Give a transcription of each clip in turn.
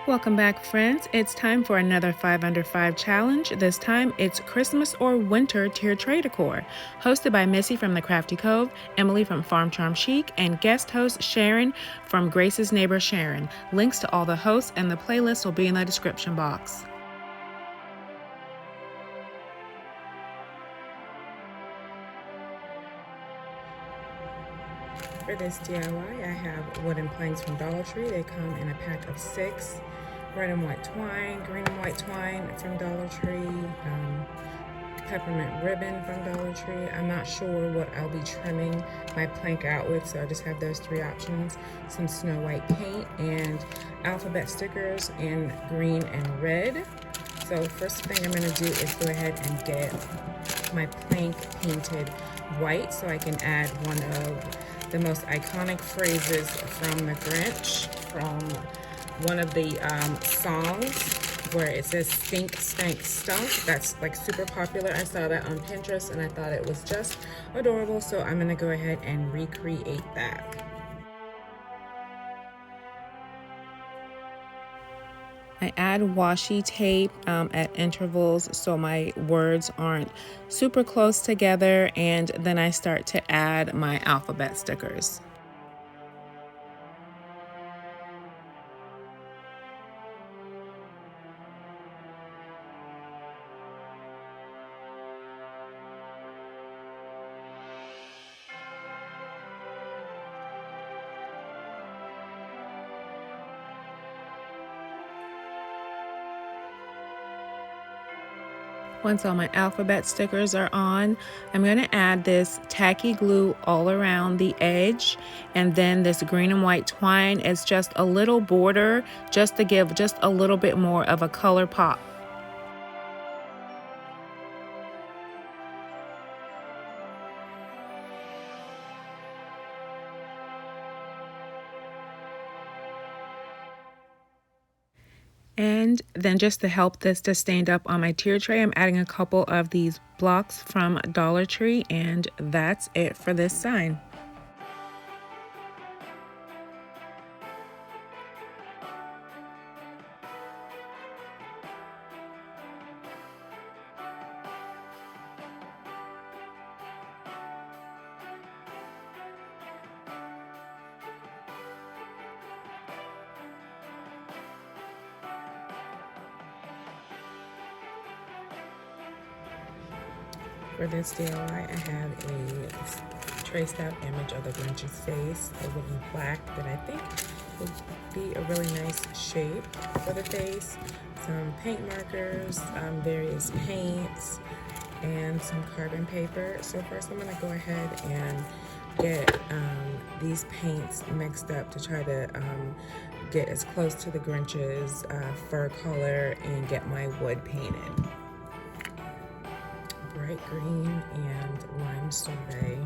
Welcome back, friends. It's time for another 5 Under 5 challenge. This time it's Christmas or Winter Tier Tray Decor. Hosted by Missy from The Crafty Cove, Emily from Farm Charm Chic, and guest host Sharon from Grace's Neighbor Sharon. Links to all the hosts and the playlist will be in the description box. For this DIY, I have wooden planks from DollarTree. They come in a pack of 6. Red and white twine, green and white twine from DollarTree, peppermint ribbon from DollarTree. I'm not sure what I'll be trimming my plank out with, so I just have those 3 options. Some snow white paint and alphabet stickers in green and red. So first thing I'm going to do is go ahead and get my plank painted white so I can add one of the most iconic phrases from the Grinch, from one of the songs where it says stink, stank, stunk. That's like super popular. I saw that on Pinterest and I thought it was just adorable, so I'm gonna go ahead and recreate that. I add washi tape at intervals so my words aren't super close together, and then I start to add my alphabet stickers. Once all my alphabet stickers are on, I'm going to add this tacky glue all around the edge, and then this green and white twine is just a little border just to give just a little bit more of a color pop. And then just to help this to stand up on my tier tray, I'm adding a couple of these blocks from Dollar Tree, and that's it for this sign. For this DIY, I have a traced out image of the Grinch's face over in black that I think would be a really nice shape for the face. Some paint markers, various paints, and some carbon paper. So first I'm going to go ahead and get these paints mixed up to try to get as close to the Grinch's fur color and get my wood painted. Bright green and lime sorbet.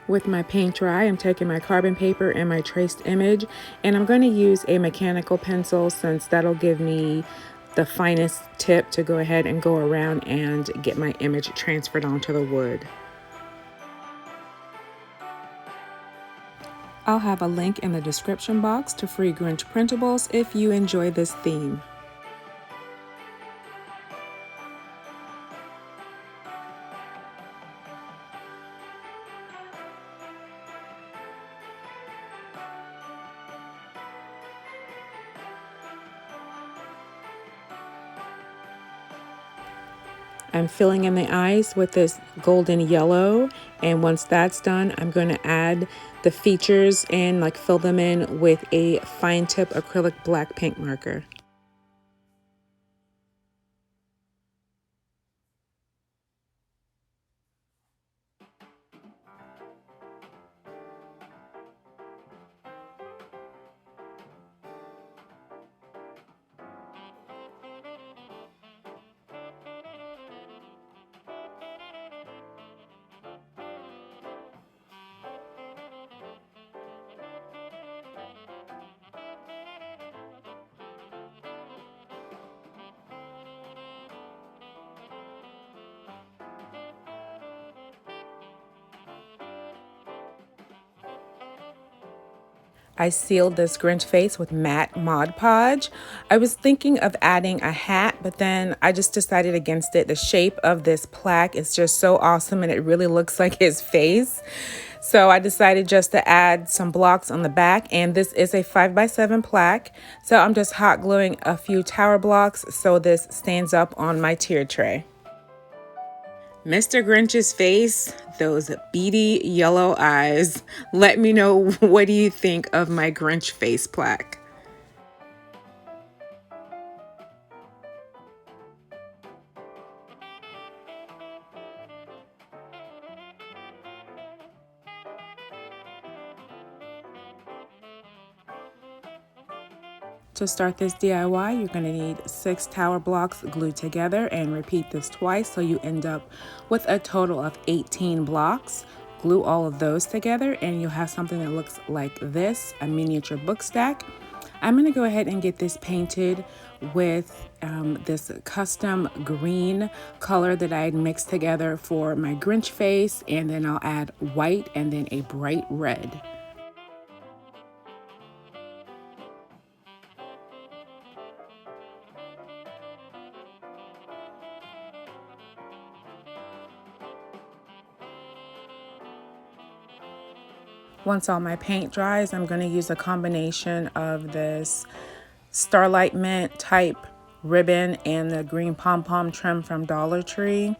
With my paint dry, I'm taking my carbon paper and my traced image, and I'm going to use a mechanical pencil since that'll give me the finest tip to go ahead and go around and get my image transferred onto the wood. I'll have a link in the description box to free Grinch printables if you enjoy this theme. I'm filling in the eyes with this golden yellow, and once that's done, I'm going to add the features and like fill them in with a fine tip acrylic black paint marker. I sealed this Grinch face with matte Mod Podge. I was thinking of adding a hat, but then I just decided against it. The shape of this plaque is just so awesome and it really looks like his face. So I decided just to add some blocks on the back, and this is a 5x7 plaque. So I'm just hot gluing a few tower blocks so this stands up on my tier tray. Mr. Grinch's face, those beady yellow eyes. Let me know, what do you think of my Grinch face plaque? To start this DIY, you're going to need 6 tower blocks glued together, and repeat this twice so you end up with a total of 18 blocks. Glue all of those together and you'll have something that looks like this, a miniature book stack. I'm going to go ahead and get this painted with this custom green color that I had mixed together for my Grinch face, and then I'll add white and then a bright red. Once all my paint dries, I'm going to use a combination of this Starlight Mint type ribbon and the green pom-pom trim from Dollar Tree.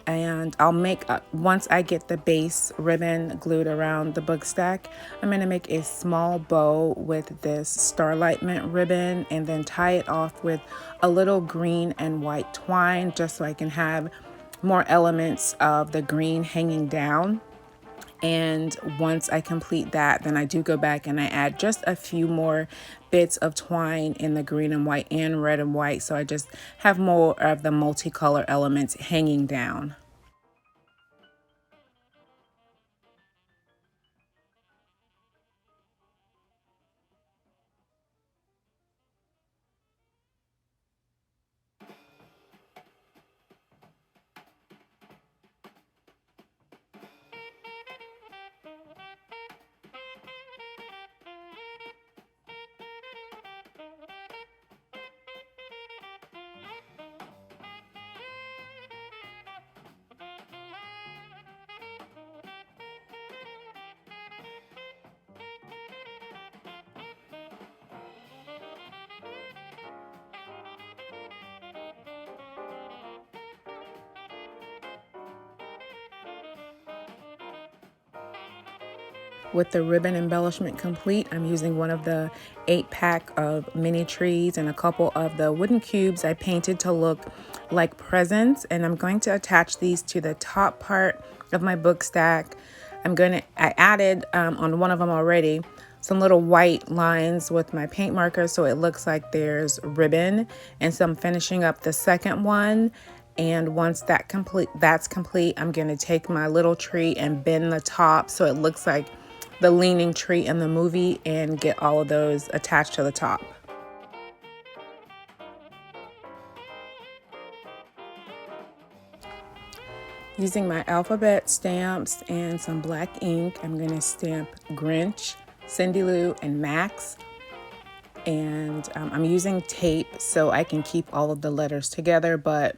And I'll make, once I get the base ribbon glued around the book stack, I'm going to make a small bow with this Starlight Mint ribbon and then tie it off with a little green and white twine, just so I can have more elements of the green hanging down. And once I complete that, then I do go back and I add just a few more bits of twine in the green and white and red and white, so I just have more of the multicolor elements hanging down. With the ribbon embellishment complete, I'm using one of the 8-pack of mini trees and a couple of the wooden cubes I painted to look like presents, and I'm going to attach these to the top part of my book stack. I added on one of them already some little white lines with my paint marker so it looks like there's ribbon, and so I'm finishing up the second one. And once that's complete, I'm going to take my little tree and bend the top so it looks like the leaning tree in the movie and get all of those attached to the top. Using my alphabet stamps and some black ink, I'm going to stamp Grinch, Cindy Lou, and Max. And I'm using tape so I can keep all of the letters together, but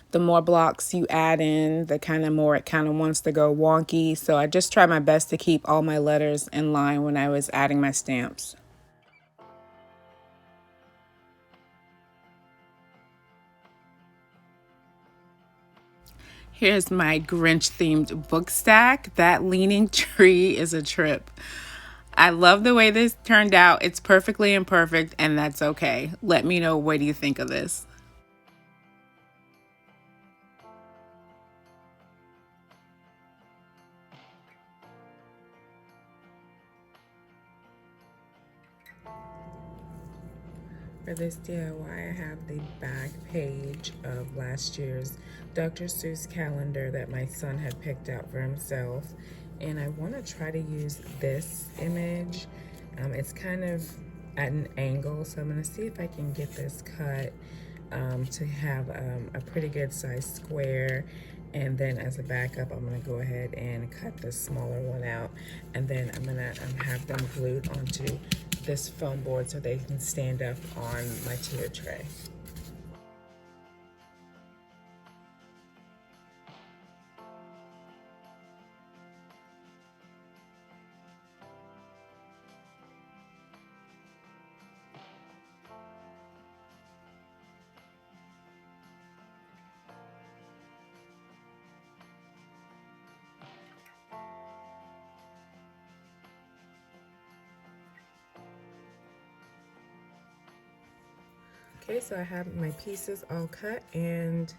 the more blocks you add in, the more it wants to go wonky. So I just try my best to keep all my letters in line when I was adding my stamps. Here's my Grinch themed book stack. That leaning tree is a trip. I love the way this turned out. It's perfectly imperfect, and that's okay. Let me know, what do you think of this? For this DIY, I have the back page of last year's Dr. Seuss calendar that my son had picked out for himself. And I want to try to use this image. It's kind of at an angle, so I'm going to see if I can get this cut to have a pretty good size square. And then as a backup, I'm gonna go ahead and cut the smaller one out, and then I'm gonna have them glued onto this foam board so they can stand up on my tier tray. Okay, so I have my pieces all cut, and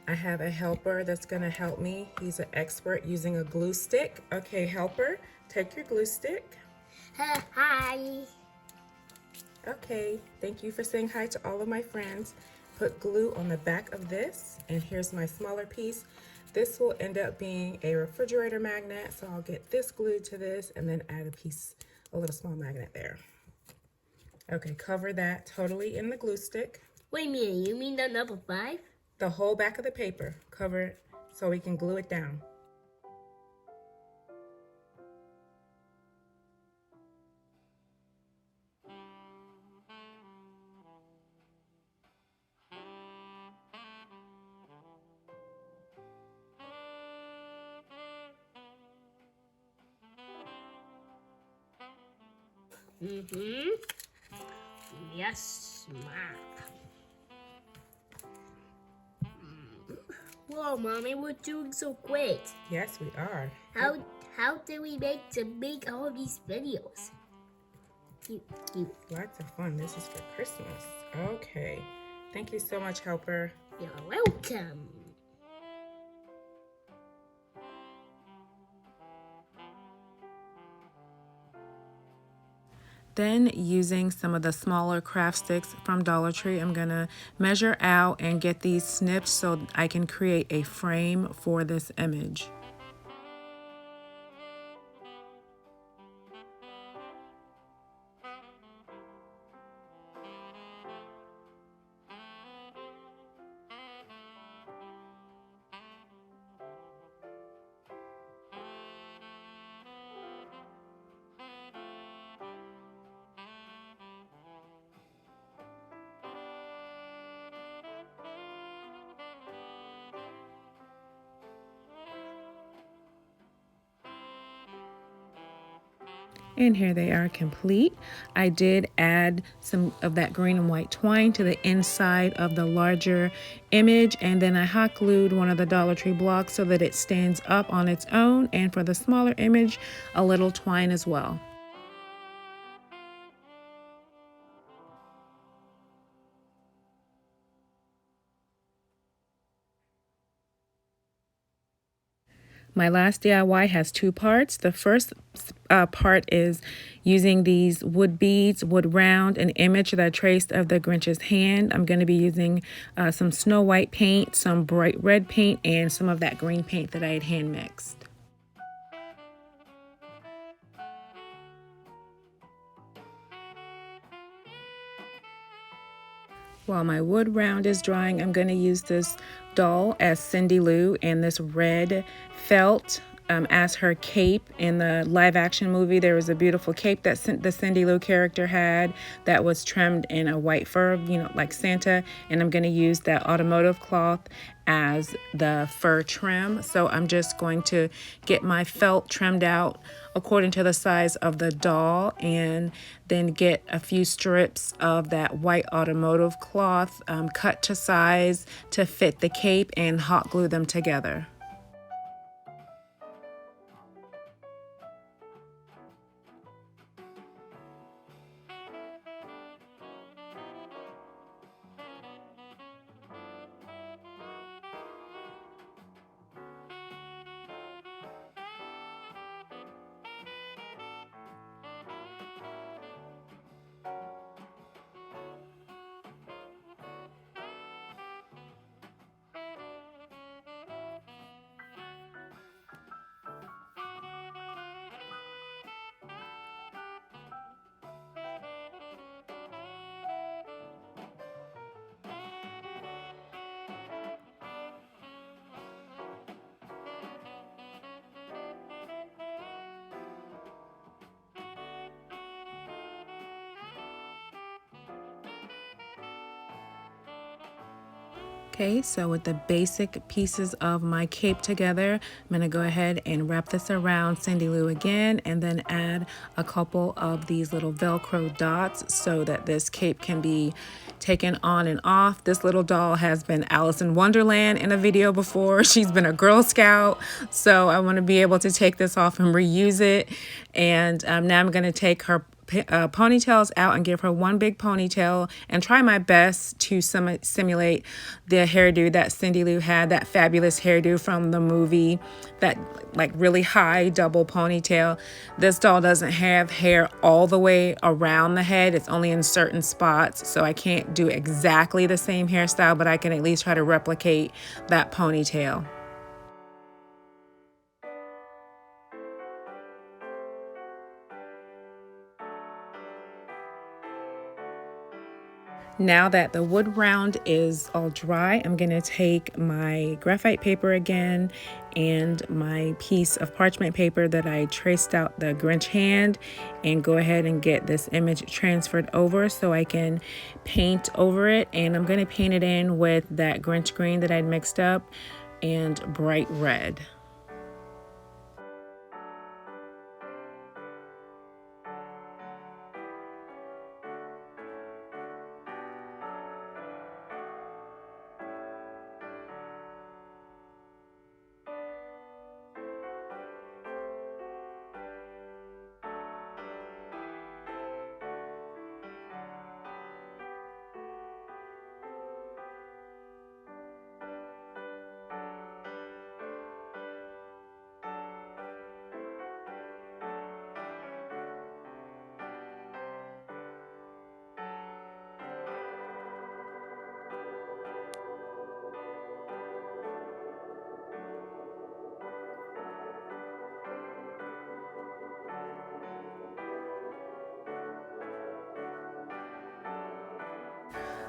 I have a helper that's gonna help me. He's an expert using a glue stick. Okay, helper, take your glue stick. Hi. Okay, thank you for saying hi to all of my friends. Put glue on the back of this, and here's my smaller piece. This will end up being a refrigerator magnet, so I'll get this glued to this and then add a little small magnet there. Okay, cover that totally in the glue stick. Wait a minute, you mean the number 5? The whole back of the paper, cover it so we can glue it down. Yes, ma'am. Whoa, Mommy, we're doing so great. Yes, we are. How did we make all these videos? Cute. Lots of fun. This is for Christmas. Okay. Thank you so much, helper. You're welcome. Then, using some of the smaller craft sticks from Dollar Tree, I'm gonna measure out and get these snipped so I can create a frame for this image. And here they are complete. I did add some of that green and white twine to the inside of the larger image, and then I hot glued one of the Dollar Tree blocks so that it stands up on its own, and for the smaller image, a little twine as well. My last DIY has two parts. The first part is using these wood beads, would round an image that I traced of the Grinch's hand. I'm going to be using some Snow White paint, some bright red paint, and some of that green paint that I had hand mixed. While my wood round is drying, I'm going to use this doll as Cindy Lou and this red felt as her cape. In the live action movie, there was a beautiful cape that the Cindy Lou character had that was trimmed in a white fur, you know, like Santa. And I'm going to use that automotive cloth as the fur trim. So I'm just going to get my felt trimmed out according to the size of the doll, and then get a few strips of that white automotive cloth cut to size to fit the cape and hot glue them together. Okay, so with the basic pieces of my cape together, I'm going to go ahead and wrap this around Cindy Lou again and then add a couple of these little Velcro dots so that this cape can be taken on and off. This little doll has been Alice in Wonderland in a video before. She's been a Girl Scout, so I want to be able to take this off and reuse it. And now I'm going to take her ponytails out and give her one big ponytail and try my best to simulate the hairdo that Cindy Lou had, that fabulous hairdo from the movie, that like really high double ponytail. This doll doesn't have hair all the way around the head. It's only in certain spots, so I can't do exactly the same hairstyle, but I can at least try to replicate that ponytail. Now that the wood round is all dry, I'm going to take my graphite paper again and my piece of parchment paper that I traced out the Grinch hand and go ahead and get this image transferred over so I can paint over it. And I'm going to paint it in with that Grinch green that I'd mixed up and bright red.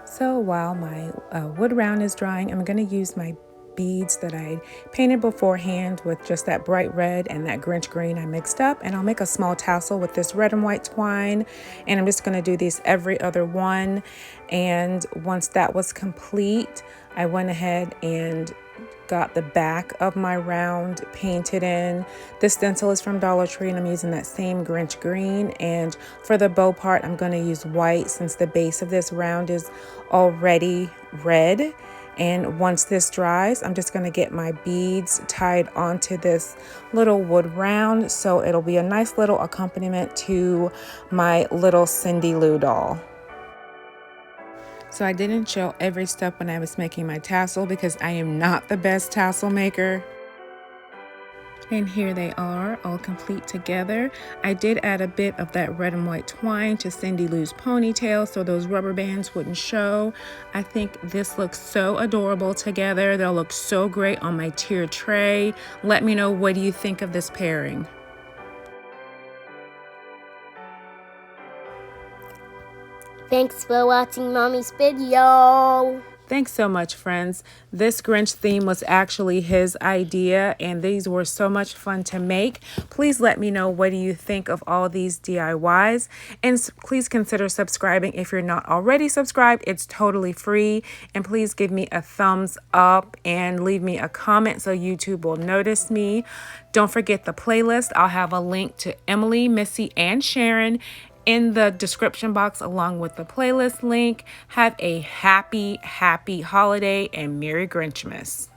So while my wood round is drying, I'm going to use my beads that I painted beforehand with just that bright red and that Grinch green I mixed up, and I'll make a small tassel with this red and white twine, and I'm just going to do these every other one. And once that was complete, I went ahead and got the back of my round painted in. This stencil is from Dollar Tree and I'm using that same Grinch green, and for the bow part I'm going to use white since the base of this round is already red. And once this dries, I'm just going to get my beads tied onto this little wood round so it'll be a nice little accompaniment to my little Cindy Lou doll. So I didn't show every step when I was making my tassel because I am not the best tassel maker. And here they are, all complete together. I did add a bit of that red and white twine to Cindy Lou's ponytail so those rubber bands wouldn't show. I think this looks so adorable together. They'll look so great on my tiered tray. Let me know, what do you think of this pairing? Thanks for watching Mommy's video. Thanks so much, friends. This Grinch theme was actually his idea, and these were so much fun to make. Please let me know, what do you think of all these DIYs? And please consider subscribing if you're not already subscribed. It's totally free. And please give me a thumbs up and leave me a comment so YouTube will notice me. Don't forget the playlist. I'll have a link to Emily, Missy, and Sharon in the description box along with the playlist link. Have a happy holiday and Merry Grinchmas.